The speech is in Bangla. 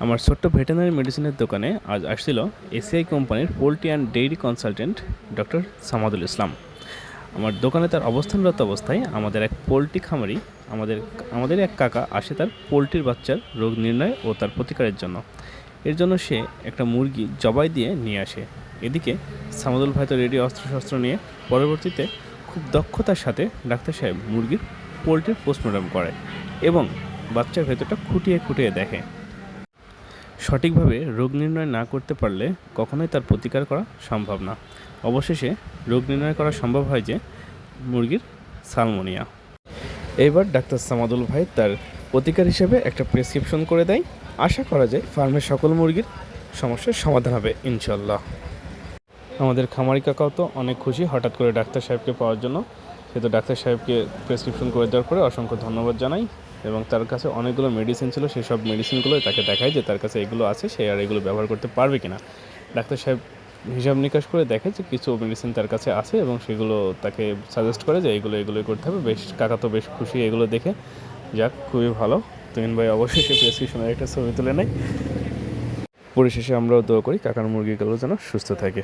আমার ছোট্ট ভেটেরিনারি মেডিসিনের দোকানে আজ আসছিল এসিআই কোম্পানির poultry and dairy consultant doctor Samadul Islam. আমার দোকানে তার অবস্থানরত অবস্থায় আমাদের এক পোলট্রি খামারি আমাদের এক কাকা আসে তার পোলট্রির বাচ্চার রোগ নির্ণয় ও তার প্রতিকারের জন্য। এর জন্য সে একটা মুরগি জবাই দিয়ে নিয়ে আসে। এদিকে সামাদুল ভাই তো রেডি অস্ত্রশস্ত্র নিয়ে পরবর্তীতে খুব দক্ষতার সাথে ডাক্তার সাহেব মুরগির পোলট্রির পোস্টমর্টম করে এবং বাচ্চার ভেতরটা খুঁটিয়ে খুঁটিয়ে দেখে। সঠিকভাবে রোগ নির্ণয় না করতে পারলে কখনোই তার প্রতিকার করা সম্ভব না। অবশেষে রোগ নির্ণয় করা সম্ভব হয় যে মুরগির সালমোনিয়া। এবার ডাক্তার সামাদুল ভাই তার প্রতিকার হিসেবে একটা প্রেসক্রিপশন করে দেয়। আশা করা যায় ফার্মের সকল মুরগির সমস্যার সমাধান হবে ইনশাল্লাহ। আমাদের খামারি কাকাও তো অনেক খুশি হঠাৎ করে ডাক্তার সাহেবকে পাওয়ার জন্য। সে তো ডাক্তার সাহেবকে প্রেসক্রিপশন করে দেওয়ার পরে অসংখ্য ধন্যবাদ জানাই এবং তার কাছে অনেকগুলো মেডিসিন ছিল, সেই সব মেডিসিনগুলো তাকে দেখায় যে তার কাছে এগুলো আছে, সে আর এগুলো ব্যবহার করতে পারবে কিনা। ডাক্তার সাহেব হিসাব নিকাশ করে দেখে যে কিছু মেডিসিন তার কাছে আছে এবং সেগুলো তাকে সাজেস্ট করে যে এগুলোই করতে হবে। কাকা তো বেশ খুশি এগুলো দেখে। যাক, খুবই ভালো। তুমিন ভাই অবশ্যই প্রেসক্রিপশনের একটা ছবি তুলে নেয়। পরিশেষে আমরাও দোয়া করি কাকার মুরগিগুলো যেন সুস্থ থাকে।